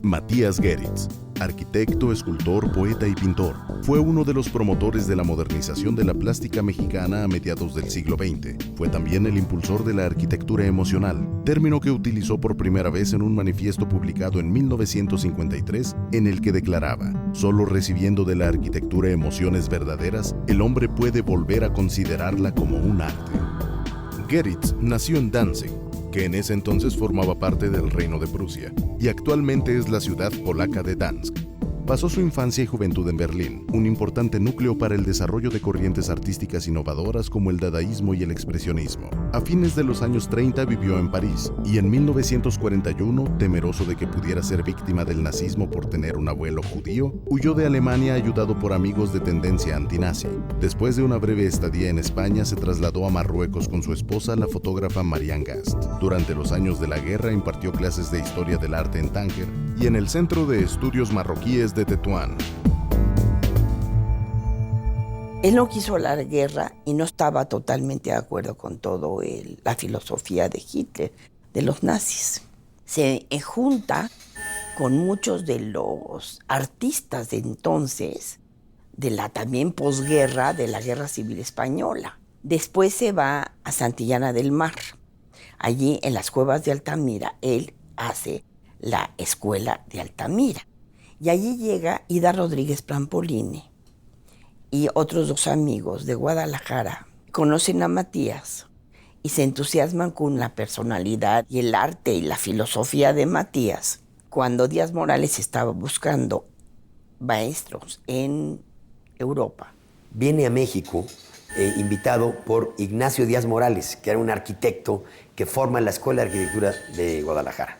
Matías Geritz, arquitecto, escultor, poeta y pintor, fue uno de los promotores de la modernización de la plástica mexicana a mediados del siglo XX. Fue también el impulsor de la arquitectura emocional, término que utilizó por primera vez en un manifiesto publicado en 1953, en el que declaraba: «Solo recibiendo de la arquitectura emociones verdaderas, el hombre puede volver a considerarla como un arte». Geritz nació en Danzig, que en ese entonces formaba parte del Reino de Prusia, y actualmente es la ciudad polaca de Danzig. Pasó su infancia y juventud en Berlín, un importante núcleo para el desarrollo de corrientes artísticas innovadoras como el dadaísmo y el expresionismo. A fines de los años 30 vivió en París, y en 1941, temeroso de que pudiera ser víctima del nazismo por tener un abuelo judío, huyó de Alemania ayudado por amigos de tendencia antinazi. Después de una breve estadía en España, se trasladó a Marruecos con su esposa, la fotógrafa Marianne Gast. Durante los años de la guerra impartió clases de historia del arte en Tánger y en el Centro de Estudios Marroquíes de Tetuán. Él no quiso la guerra y no estaba totalmente de acuerdo con todo la filosofía de Hitler, de los nazis. Se junta con muchos de los artistas de entonces, de la también posguerra, de la Guerra Civil Española. Después se va a Santillana del Mar. Allí en las cuevas de Altamira, él hace la escuela de Altamira. Y allí llega Ida Rodríguez Prampolini y otros dos amigos de Guadalajara. Conocen a Matías y se entusiasman con la personalidad y el arte y la filosofía de Matías. Cuando Díaz Morales estaba buscando maestros en Europa, viene a México invitado por Ignacio Díaz Morales, que era un arquitecto que forma la Escuela de Arquitectura de Guadalajara.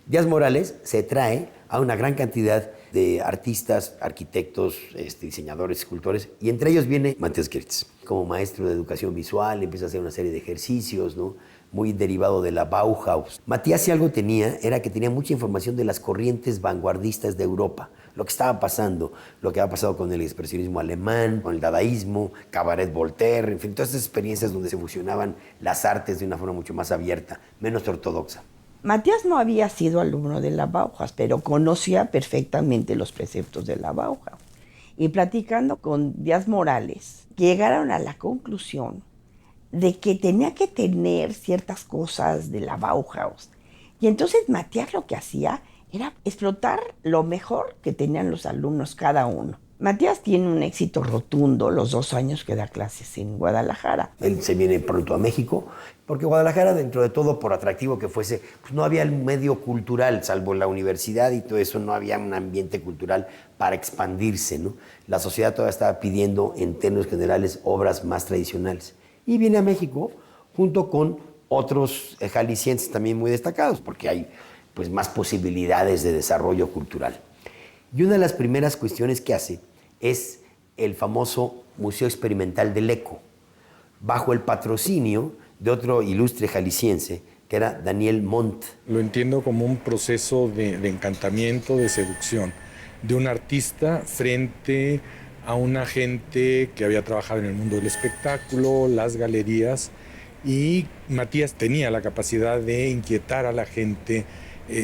Díaz Morales se trae a una gran cantidad de artistas, arquitectos, diseñadores, escultores, y entre ellos viene Matías Geritz. Como maestro de educación visual, empieza a hacer una serie de ejercicios, ¿no?, muy derivado de la Bauhaus. Matías, si algo tenía, era que tenía mucha información de las corrientes vanguardistas de Europa, lo que estaba pasando, lo que había pasado con el expresionismo alemán, con el dadaísmo, Cabaret Voltaire, en fin, todas esas experiencias donde se fusionaban las artes de una forma mucho más abierta, menos ortodoxa. Matías no había sido alumno de la Bauhaus, pero conocía perfectamente los preceptos de la Bauhaus. Y platicando con Díaz Morales, llegaron a la conclusión de que tenía que tener ciertas cosas de la Bauhaus. Y entonces Matías lo que hacía era explotar lo mejor que tenían los alumnos cada uno. Matías tiene un éxito rotundo los 2 años que da clases en Guadalajara. Él se viene pronto a México, porque Guadalajara, dentro de todo, por atractivo que fuese, pues no había el medio cultural, salvo la universidad y todo eso, no había un ambiente cultural para expandirse, ¿no? La sociedad todavía estaba pidiendo, en términos generales, obras más tradicionales. Y viene a México junto con otros jaliscienses también muy destacados, porque hay pues más posibilidades de desarrollo cultural. Y una de las primeras cuestiones que hace es el famoso Museo Experimental del Eco, bajo el patrocinio de otro ilustre jalisciense, que era Daniel Montt. Lo entiendo como un proceso de encantamiento, de seducción, de un artista frente a una gente que había trabajado en el mundo del espectáculo, las galerías, y Matías tenía la capacidad de inquietar a la gente,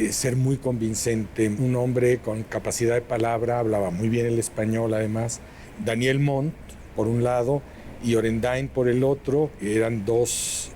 ser muy convincente, un hombre con capacidad de palabra, hablaba muy bien el español además. Daniel Montt, por un lado, y Orendain por el otro, eran dos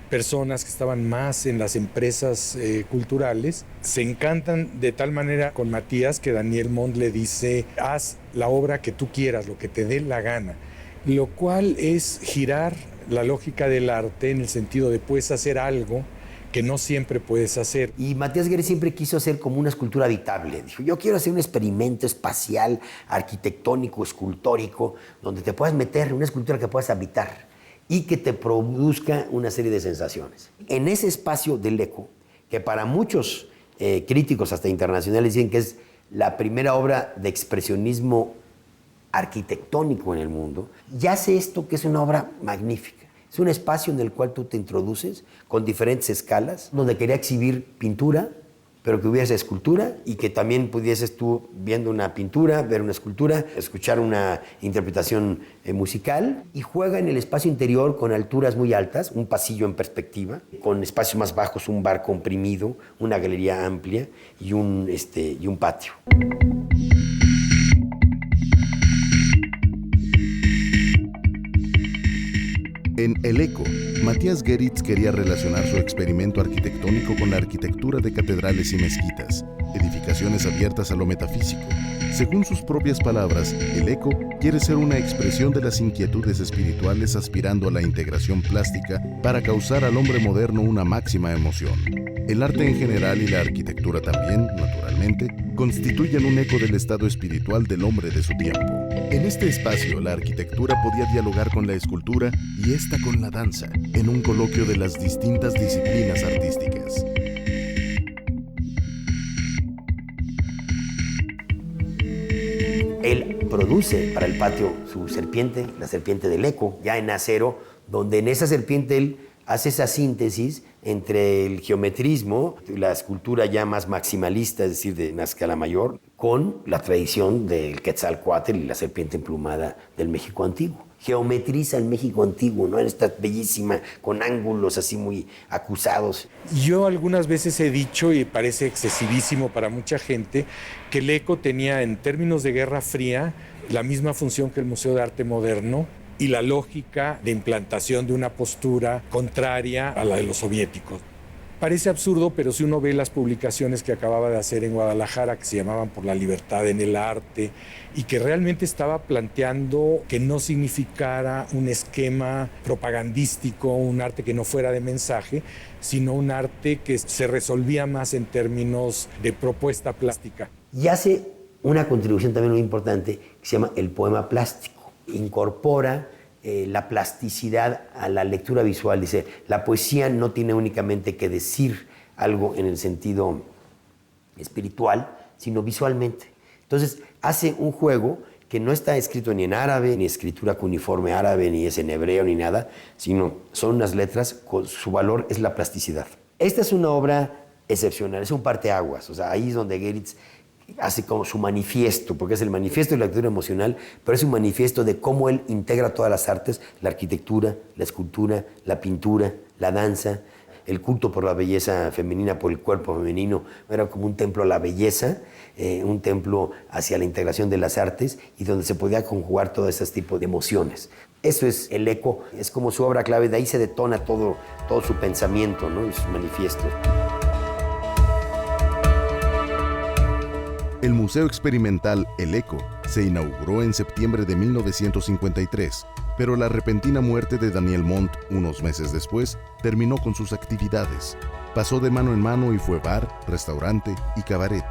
personas que estaban más en las empresas culturales. Se encantan de tal manera con Matías que Daniel Montt le dice: haz la obra que tú quieras, lo que te dé la gana, lo cual es girar la lógica del arte en el sentido de puedes hacer algo que no siempre puedes hacer. Y Matías Geritz siempre quiso hacer como una escultura habitable. Dijo: yo quiero hacer un experimento espacial, arquitectónico, escultórico, donde te puedas meter, una escultura que puedas habitar y que te produzca una serie de sensaciones. En ese espacio del Eco, que para muchos críticos hasta internacionales dicen que es la primera obra de expresionismo arquitectónico en el mundo, yace esto que es una obra magnífica. Es un espacio en el cual tú te introduces con diferentes escalas, donde quería exhibir pintura, pero que hubiese escultura y que también pudieses tú, viendo una pintura, ver una escultura, escuchar una interpretación musical, y juega en el espacio interior con alturas muy altas, un pasillo en perspectiva, con espacios más bajos, un bar comprimido, una galería amplia y un patio. En El Eco, Matías Geritz quería relacionar su experimento arquitectónico con la arquitectura de catedrales y mezquitas, edificaciones abiertas a lo metafísico. Según sus propias palabras, El Eco quiere ser una expresión de las inquietudes espirituales aspirando a la integración plástica para causar al hombre moderno una máxima emoción. El arte en general y la arquitectura también, naturalmente, constituyen un eco del estado espiritual del hombre de su tiempo. En este espacio, la arquitectura podía dialogar con la escultura y esta con la danza, en un coloquio de las distintas disciplinas artísticas. Él produce para el patio su serpiente, la serpiente del Eco, ya en acero, donde en esa serpiente él hace esa síntesis entre el geometrismo, la escultura ya más maximalista, es decir, de una escala mayor, con la tradición del Quetzalcóatl y la serpiente emplumada del México antiguo. Geometriza el México antiguo, ¿no? Esta bellísima, con ángulos así muy acusados. Yo algunas veces he dicho, y parece excesivísimo para mucha gente, que el Eco tenía, en términos de Guerra Fría, la misma función que el Museo de Arte Moderno, y la lógica de implantación de una postura contraria a la de los soviéticos. Parece absurdo, pero si uno ve las publicaciones que acababa de hacer en Guadalajara, que se llamaban Por la Libertad en el Arte, y que realmente estaba planteando que no significara un esquema propagandístico, un arte que no fuera de mensaje, sino un arte que se resolvía más en términos de propuesta plástica. Y hace una contribución también muy importante que se llama el poema plástico. Incorpora la plasticidad a la lectura visual. Dice, la poesía no tiene únicamente que decir algo en el sentido espiritual, sino visualmente. Entonces, hace un juego que no está escrito ni en árabe, ni escritura cuneiforme árabe, ni es en hebreo, ni nada, sino son unas letras, su valor es la plasticidad. Esta es una obra excepcional, es un parteaguas, o sea, ahí es donde Geritz hace como su manifiesto, porque es el manifiesto de la lectura emocional, pero es un manifiesto de cómo él integra todas las artes, la arquitectura, la escultura, la pintura, la danza, el culto por la belleza femenina, por el cuerpo femenino. Era como un templo a la belleza, un templo hacia la integración de las artes y donde se podía conjugar todo ese tipo de emociones. Eso es El Eco, es como su obra clave, de ahí se detona todo su pensamiento, ¿no? Y sus manifiestos. El Museo Experimental El Eco se inauguró en septiembre de 1953, pero la repentina muerte de Daniel Montt, unos meses después, terminó con sus actividades. Pasó de mano en mano y fue bar, restaurante y cabaret.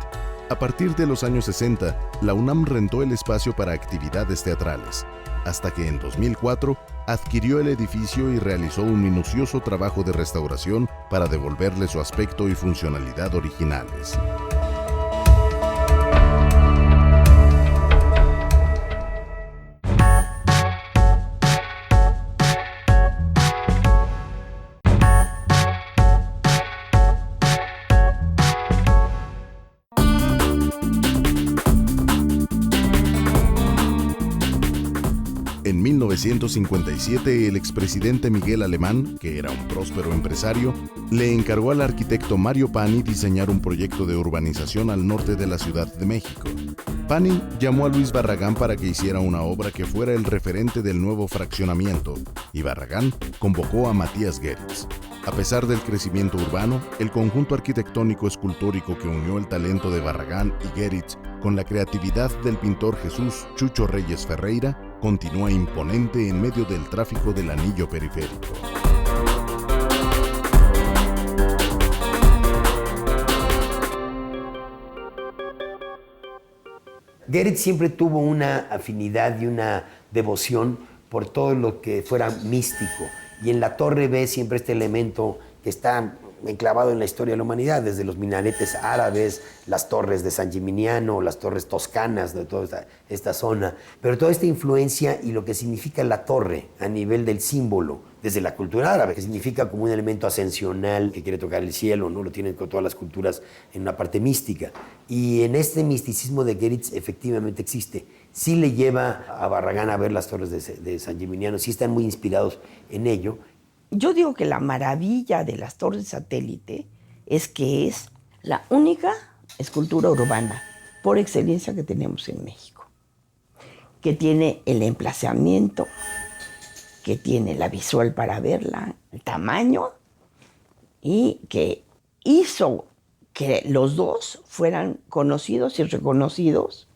A partir de los años 60, la UNAM rentó el espacio para actividades teatrales, hasta que en 2004 adquirió el edificio y realizó un minucioso trabajo de restauración para devolverle su aspecto y funcionalidad originales. En 1957, el expresidente Miguel Alemán, que era un próspero empresario, le encargó al arquitecto Mario Pani diseñar un proyecto de urbanización al norte de la Ciudad de México. Pani llamó a Luis Barragán para que hiciera una obra que fuera el referente del nuevo fraccionamiento, y Barragán convocó a Matías Geritz. A pesar del crecimiento urbano, el conjunto arquitectónico escultórico que unió el talento de Barragán y Geritz con la creatividad del pintor Jesús Chucho Reyes Ferreira, continúa imponente en medio del tráfico del anillo periférico. Geritz siempre tuvo una afinidad y una devoción por todo lo que fuera místico. Y en la Torre ve siempre este elemento que está enclavado en la historia de la humanidad, desde los minaretes árabes, las torres de San Gimignano, las torres toscanas de toda esta zona, pero toda esta influencia y lo que significa la torre a nivel del símbolo, desde la cultura árabe, que significa como un elemento ascensional que quiere tocar el cielo, ¿no? Lo tienen con todas las culturas en una parte mística. Y en este misticismo de Geritz efectivamente existe. Sí le lleva a Barragán a ver las torres de San Gimignano, sí están muy inspirados en ello. Yo digo que la maravilla de las torres satélite es que es la única escultura urbana por excelencia que tenemos en México, que tiene el emplazamiento, que tiene la visual para verla, el tamaño, y que hizo que los dos fueran conocidos y reconocidos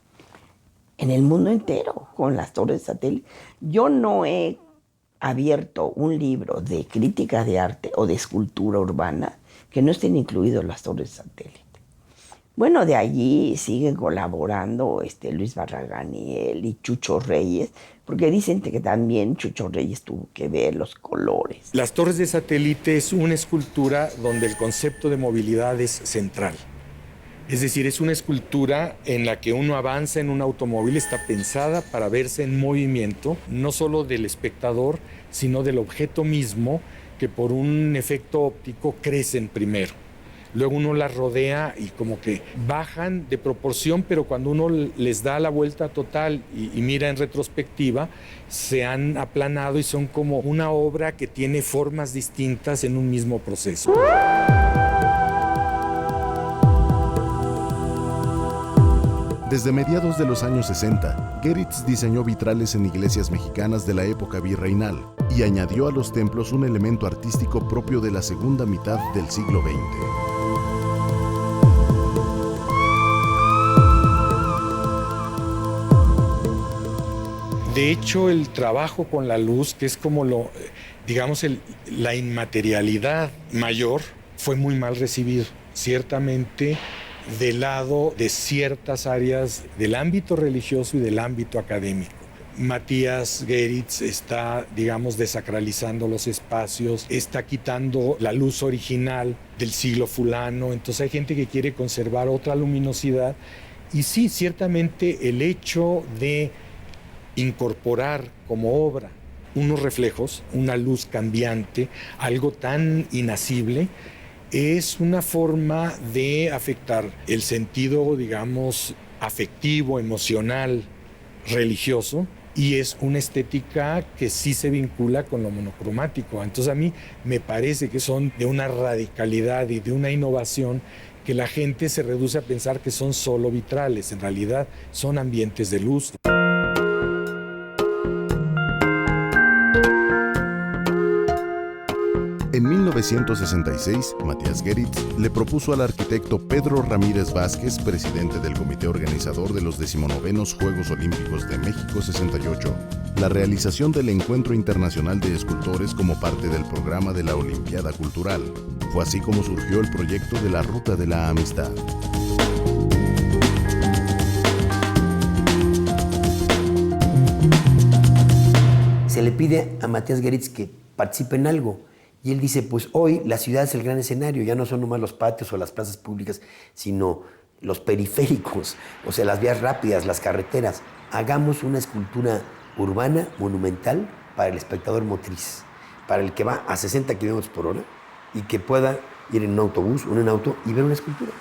en el mundo entero con las torres satélite. Yo no he abierto un libro de crítica de arte o de escultura urbana que no estén incluidos las torres satélite. Bueno, de allí siguen colaborando Luis Barragán y él y Chucho Reyes, porque dicen que también Chucho Reyes tuvo que ver los colores. Las torres de satélite es una escultura donde el concepto de movilidad es central. Es decir, es una escultura en la que uno avanza en un automóvil, está pensada para verse en movimiento, no solo del espectador, sino del objeto mismo, que por un efecto óptico crecen primero. Luego uno las rodea y como que bajan de proporción, pero cuando uno les da la vuelta total y mira en retrospectiva, se han aplanado y son como una obra que tiene formas distintas en un mismo proceso. Desde mediados de los años 60, Geritz diseñó vitrales en iglesias mexicanas de la época virreinal y añadió a los templos un elemento artístico propio de la segunda mitad del siglo XX. De hecho, el trabajo con la luz, que es como la inmaterialidad mayor, fue muy mal recibido. Ciertamente, del lado de ciertas áreas del ámbito religioso y del ámbito académico. Matías Geritz está, desacralizando los espacios, está quitando la luz original del siglo fulano, entonces hay gente que quiere conservar otra luminosidad. Y sí, ciertamente el hecho de incorporar como obra unos reflejos, una luz cambiante, algo tan inasible, es una forma de afectar el sentido, afectivo, emocional, religioso, y es una estética que sí se vincula con lo monocromático. Entonces a mí me parece que son de una radicalidad y de una innovación que la gente se reduce a pensar que son solo vitrales, en realidad son ambientes de luz. En 1966, Matías Geritz le propuso al arquitecto Pedro Ramírez Vázquez, presidente del comité organizador de los 19º Juegos Olímpicos de México 68, la realización del Encuentro Internacional de Escultores como parte del programa de la Olimpiada Cultural. Fue así como surgió el proyecto de la Ruta de la Amistad. Se le pide a Matías Geritz que participe en algo. Y él dice, pues hoy la ciudad es el gran escenario, ya no son nomás los patios o las plazas públicas, sino los periféricos, o sea, las vías rápidas, las carreteras. Hagamos una escultura urbana, monumental, para el espectador motriz, para el que va a 60 kilómetros por hora y que pueda ir en un autobús o en un auto y ver una escultura.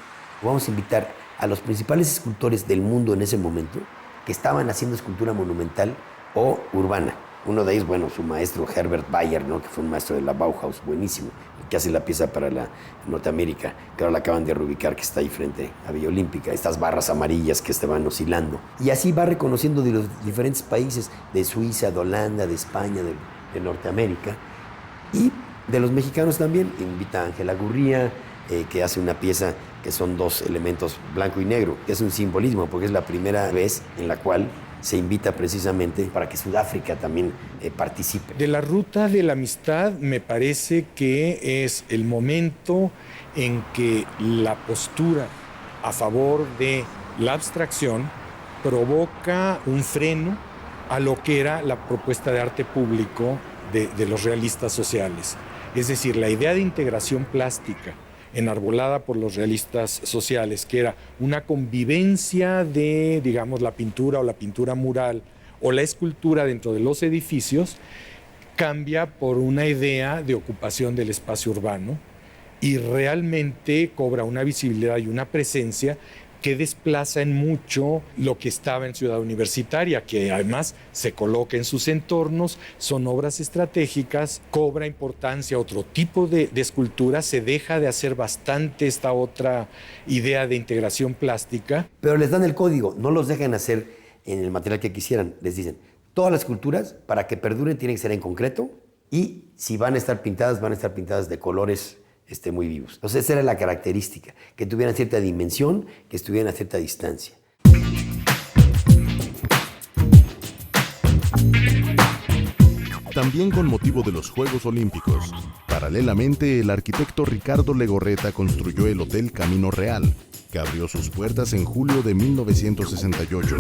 Vamos a invitar a los principales escultores del mundo en ese momento que estaban haciendo escultura monumental o urbana. Uno de ellos, su maestro Herbert Bayer, ¿no? Que fue un maestro de la Bauhaus, buenísimo, el que hace la pieza para la Norteamérica, que ahora la acaban de reubicar, que está ahí frente a Villa Olímpica, estas barras amarillas que van oscilando. Y así va reconociendo de los diferentes países, de Suiza, de Holanda, de España, de Norteamérica, y de los mexicanos también. Invita a Ángela Gurría, que hace una pieza que son dos elementos, blanco y negro, que es un simbolismo, porque es la primera vez en la cual se invita precisamente para que Sudáfrica también participe. De la Ruta de la Amistad me parece que es el momento en que la postura a favor de la abstracción provoca un freno a lo que era la propuesta de arte público de los realistas sociales. Es decir, la idea de integración plástica enarbolada por los realistas sociales, que era una convivencia de, digamos, la pintura o la pintura mural o la escultura dentro de los edificios, cambia por una idea de ocupación del espacio urbano y realmente cobra una visibilidad y una presencia que desplaza en mucho lo que estaba en Ciudad Universitaria, que además se coloca en sus entornos, son obras estratégicas, cobra importancia otro tipo de escultura, se deja de hacer bastante esta otra idea de integración plástica. Pero les dan el código, no los dejan hacer en el material que quisieran, les dicen, todas las esculturas para que perduren tienen que ser en concreto y si van a estar pintadas de colores muy vivos. Entonces esa era la característica, que tuvieran cierta dimensión, que estuvieran a cierta distancia. También con motivo de los Juegos Olímpicos, paralelamente el arquitecto Ricardo Legorreta construyó el Hotel Camino Real, que abrió sus puertas en julio de 1968.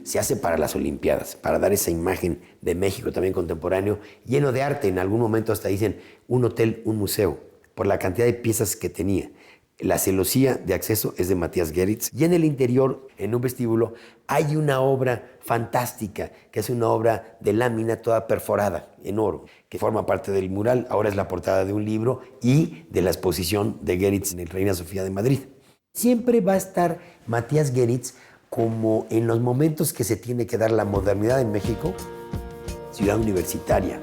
Se hace para las Olimpiadas, para dar esa imagen de México también contemporáneo, lleno de arte. En algún momento hasta dicen un hotel, un museo, por la cantidad de piezas que tenía. La celosía de acceso es de Matías Geritz. Y en el interior, en un vestíbulo, hay una obra fantástica, que es una obra de lámina toda perforada en oro, que forma parte del mural. Ahora es la portada de un libro y de la exposición de Geritz en el Reina Sofía de Madrid. Siempre va a estar Matías Geritz como en los momentos que se tiene que dar la modernidad en México, Ciudad Universitaria,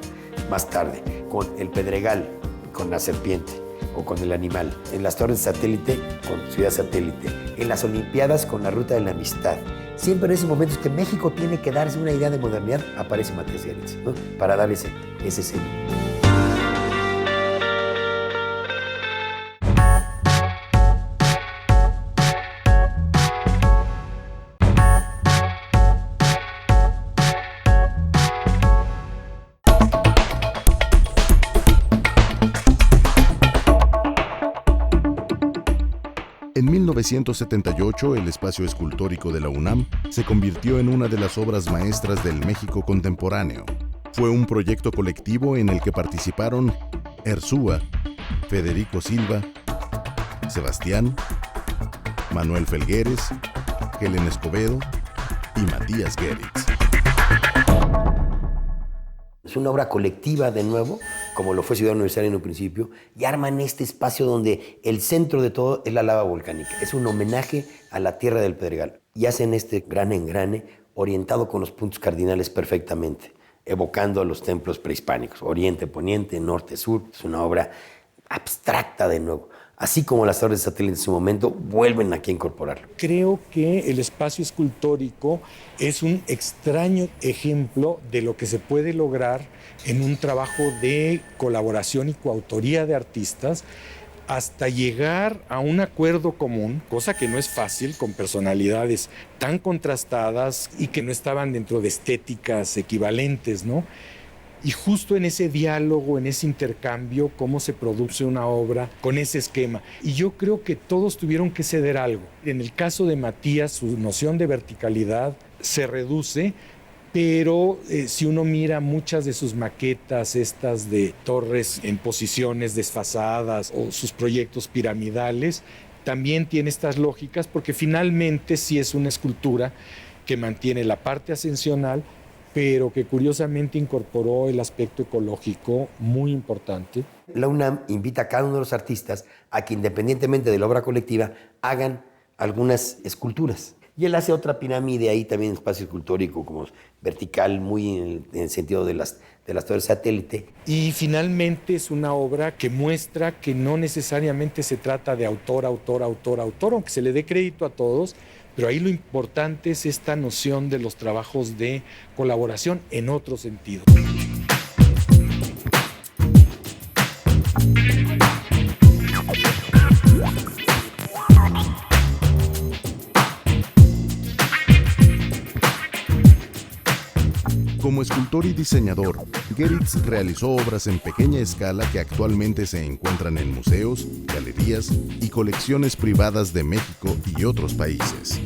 más tarde, con el Pedregal, con la serpiente o con el animal, en las torres de satélite, con Ciudad Satélite, en las Olimpiadas, con la Ruta de la Amistad. Siempre en esos momentos que México tiene que darse una idea de modernidad, aparece Matías Geritz, ¿no? Para dar ese sello. En 1978, el espacio escultórico de la UNAM se convirtió en una de las obras maestras del México contemporáneo. Fue un proyecto colectivo en el que participaron Erzúa, Federico Silva, Sebastián, Manuel Felgueres, Helen Escobedo y Matías Geritz. Es una obra colectiva de nuevo, como lo fue Ciudad Universitaria en un principio, y arman este espacio donde el centro de todo es la lava volcánica. Es un homenaje a la tierra del Pedregal. Y hacen este gran engrane orientado con los puntos cardinales perfectamente, evocando a los templos prehispánicos, oriente, poniente, norte, sur. Es una obra abstracta de nuevo. Así como las torres de satélite en su momento, vuelven aquí a incorporarlo. Creo que el espacio escultórico es un extraño ejemplo de lo que se puede lograr en un trabajo de colaboración y coautoría de artistas hasta llegar a un acuerdo común, cosa que no es fácil con personalidades tan contrastadas y que no estaban dentro de estéticas equivalentes, ¿no? Y justo en ese diálogo, en ese intercambio, cómo se produce una obra con ese esquema. Y yo creo que todos tuvieron que ceder algo. En el caso de Matías, su noción de verticalidad se reduce, pero si uno mira muchas de sus maquetas, estas de torres en posiciones desfasadas o sus proyectos piramidales, también tiene estas lógicas, porque finalmente sí es una escultura que mantiene la parte ascensional, pero que curiosamente incorporó el aspecto ecológico muy importante. La UNAM invita a cada uno de los artistas a que, independientemente de la obra colectiva, hagan algunas esculturas. Y él hace otra pirámide ahí también en espacio escultórico, como vertical, muy en el sentido de las torres satélite. Y finalmente es una obra que muestra que no necesariamente se trata de autor, aunque se le dé crédito a todos, pero ahí lo importante es esta noción de los trabajos de colaboración en otro sentido. Como escultor y diseñador, Geritz realizó obras en pequeña escala que actualmente se encuentran en museos, galerías y colecciones privadas de México y otros países.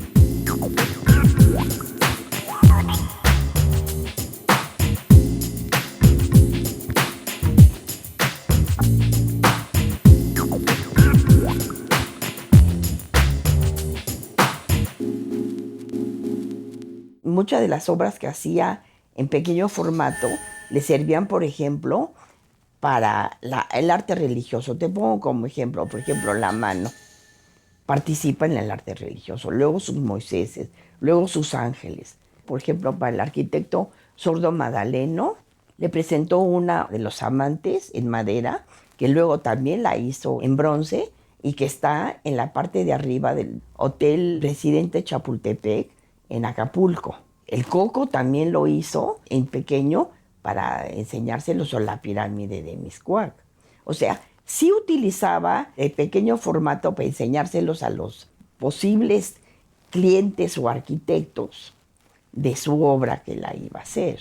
muchas de las obras que hacía en pequeño formato le servían, por ejemplo, para el arte religioso. Te pongo como ejemplo, por ejemplo, la mano. Participa en el arte religioso, luego sus Moiséses, luego sus ángeles. Por ejemplo, para el arquitecto Sordo Madaleno, le presentó una de los amantes en madera, que luego también la hizo en bronce y que está en la parte de arriba del Hotel Residente Chapultepec en Acapulco. El Coco también lo hizo en pequeño para enseñárselos a la pirámide de Mixcoac. O sea, sí utilizaba el pequeño formato para enseñárselos a los posibles clientes o arquitectos de su obra que la iba a hacer.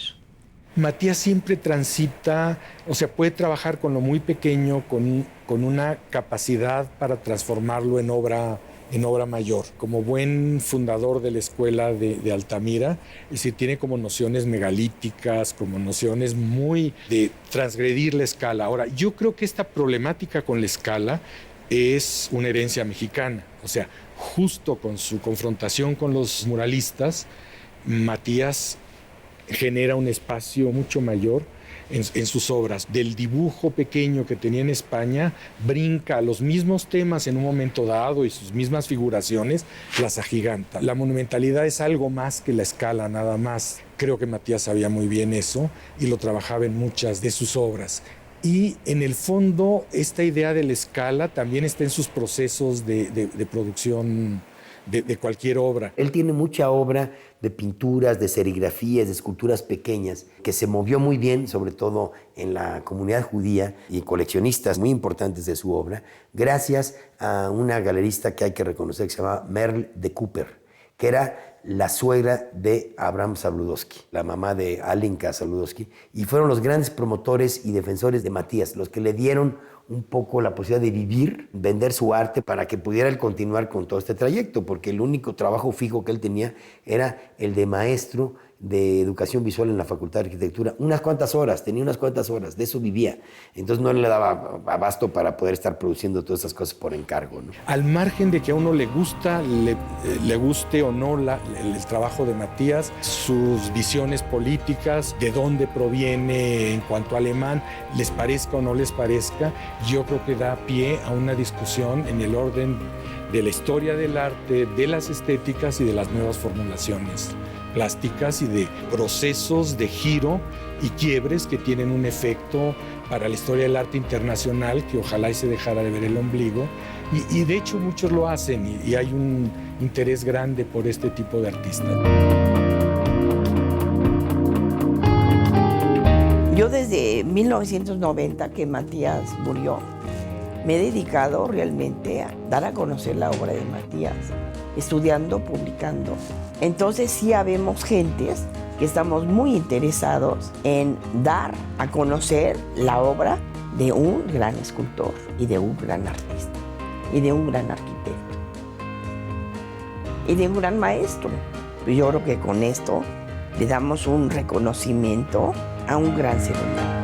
Matías siempre transita, o sea, puede trabajar con lo muy pequeño, con una capacidad para transformarlo en obra mayor. Como buen fundador de la escuela de Altamira, es decir, tiene como nociones megalíticas, como nociones muy de transgredir la escala. Ahora, yo creo que esta problemática con la escala es una herencia mexicana. O sea, justo con su confrontación con los muralistas, Matías genera un espacio mucho mayor en sus obras. Del dibujo pequeño que tenía en España, brinca a los mismos temas en un momento dado y sus mismas figuraciones, las agiganta. La monumentalidad es algo más que la escala, nada más. Creo que Matías sabía muy bien eso y lo trabajaba en muchas de sus obras. Y en el fondo, esta idea de la escala también está en sus procesos de producción de cualquier obra. Él tiene mucha obra de pinturas, de serigrafías, de esculturas pequeñas, que se movió muy bien, sobre todo en la comunidad judía y coleccionistas muy importantes de su obra, gracias a una galerista que hay que reconocer que se llama Merle de Cooper, que era la suegra de Abraham Sabludowski, la mamá de Alenka Sabludowski, y fueron los grandes promotores y defensores de Matías, los que le dieron un poco la posibilidad de vivir, vender su arte para que pudiera él continuar con todo este trayecto, porque el único trabajo fijo que él tenía era el de maestro de educación visual en la Facultad de Arquitectura. Tenía unas cuantas horas, de eso vivía. Entonces no le daba abasto para poder estar produciendo todas esas cosas por encargo, ¿no? Al margen de que a uno le guste o no el trabajo de Matías, sus visiones políticas, de dónde proviene en cuanto a alemán, les parezca o no les parezca, yo creo que da pie a una discusión en el orden de la historia del arte, de las estéticas y de las nuevas formulaciones plásticas y de procesos de giro y quiebres que tienen un efecto para la historia del arte internacional, que ojalá y se dejara de ver el ombligo. Y de hecho muchos lo hacen y hay un interés grande por este tipo de artistas. Yo desde 1990 que Matías murió, me he dedicado realmente a dar a conocer la obra de Matías, estudiando, publicando. Entonces sí habemos gentes que estamos muy interesados en dar a conocer la obra de un gran escultor y de un gran artista y de un gran arquitecto y de un gran maestro. Yo creo que con esto le damos un reconocimiento a un gran ser humano.